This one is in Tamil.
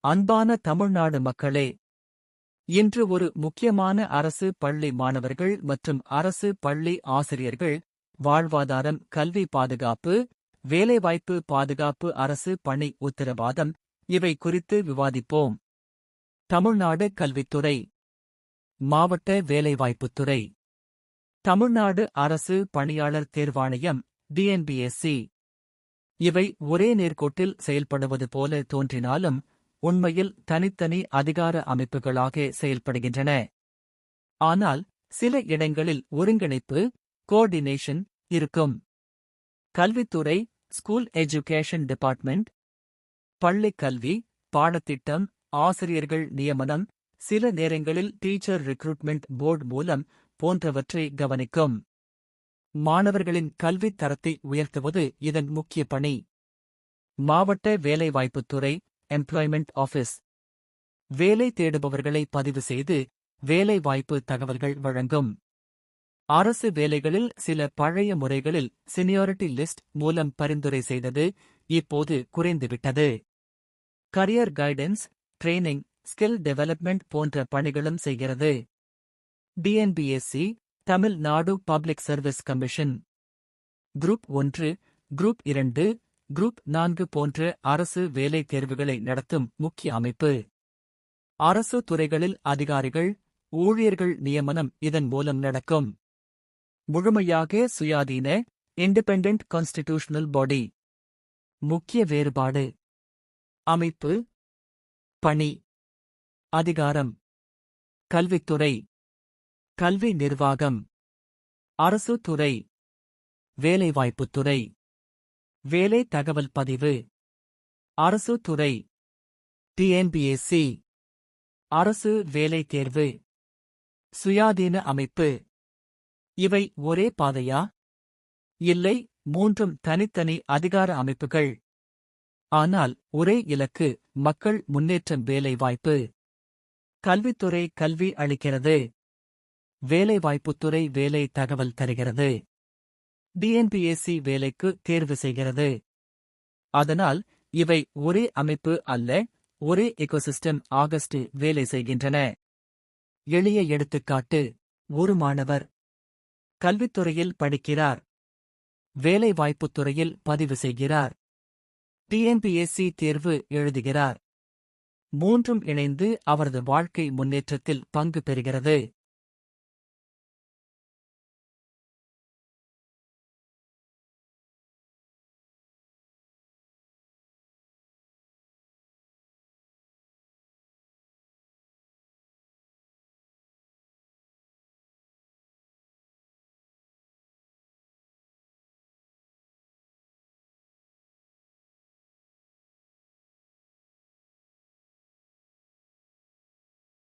அன்பான தமிழ்நாடு மக்களே, இன்று ஒரு முக்கியமான அரசு பள்ளி மாணவர்கள் மற்றும் அரசு பள்ளி ஆசிரியர்கள் வாழ்வாதாரம், கல்வி பாதுகாப்பு, வேலைவாய்ப்பு பாதுகாப்பு, அரசு பணி உத்தரவாதம் இவை குறித்து விவாதிப்போம். தமிழ்நாடு கல்வித்துறை, மாவட்ட வேலைவாய்ப்புத்துறை, தமிழ்நாடு அரசு பணியாளர் தேர்வாணையம் டிஎன்பிஎஸ்சி இவை ஒரே நேர்கோட்டில் செயல்படுவது போல தோன்றினாலும் உண்மையில் தனித்தனி அதிகார அமைப்புகளாக செயல்படுகின்றன. ஆனால் சில இடங்களில் ஒருங்கிணைப்பு கோஆர்டினேஷன் இருக்கும். கல்வித்துறை ஸ்கூல் எஜுகேஷன் டிபார்ட்மெண்ட் பள்ளிக் கல்வி, பாடத்திட்டம், ஆசிரியர்கள் நியமனம், சில நேரங்களில் டீச்சர் ரிக்ரூட்மெண்ட் போர்டு மூலம் போன்றவற்றை கவனிக்கும். மாணவர்களின் கல்வித் தரத்தை உயர்த்துவது இதன் முக்கிய பணி. மாவட்ட வேலைவாய்ப்புத்துறை எம்ப்ளாய்மெண்ட் ஆஃபீஸ் வேலை தேடுபவர்களை பதிவு செய்து வேலைவாய்ப்பு தகவல்கள் வழங்கும். அரசு வேலைகளில் சில பழைய முறைகளில் சீனியாரிட்டி லிஸ்ட் மூலம் பரிந்துரை செய்தது இப்போது குறைந்துவிட்டது. Career guidance, training, skill development போன்ற பணிகளும் செய்கிறது. TNPSC Tamil Nadu public service commission group 1, group 2, group 4 போன்ற அரசு வேலை தேர்வுகளை நடத்தும் முக்கிய அமைப்பு. அரசு துறைகளில் அதிகாரிகள், ஊழியர்கள் நியமனம் இதன் மூலம் நடக்கும். முழுமையாக சுயாதீன இண்டிபெண்டன்ட் கான்ஸ்டிடியூஷனல் பாடி. முக்கிய வேறுபாடு: அமைப்பு, பணி, அதிகாரம். கல்வித்துறை கல்வி நிர்வாகம், அரசு துறை வேலைவாய்ப்புத்துறை வேலை தகவல் பதிவு, அரசு துறை டிஎன்பிஎஸ்சி அரசு வேலை தேர்வு. சுயாதீன அமைப்பு இவை ஒரே பாதையா? இல்லை, மூன்றும் தனித்தனி அதிகார அமைப்புகள். ஆனால் ஒரே இலக்கு: மக்கள் முன்னேற்றம், வேலைவாய்ப்பு. கல்வித்துறை கல்வி அளிக்கிறது, வேலைவாய்ப்புத்துறை வேலை தகவல் தருகிறது, டிஎன்பிஎஸ்சி வேலைக்கு தேர்வு செய்கிறது. அதனால் இவை ஒரே அமைப்பு அல்ல, ஒரே எக்கோசிஸ்டம் ஆகஸ்ட் வேலை செய்கின்றன. எளிய எடுத்துக்காட்டு: ஒரு மாணவர் கல்வித்துறையில் படிக்கிறார், வேலைவாய்ப்புத்துறையில் பதிவு செய்கிறார், டிஎன்பிஎஸ்சி தேர்வு எழுதுகிறார். மூன்றும் இணைந்து அவரது வாழ்க்கை முன்னேற்றத்தில் பங்கு பெறுகிறது.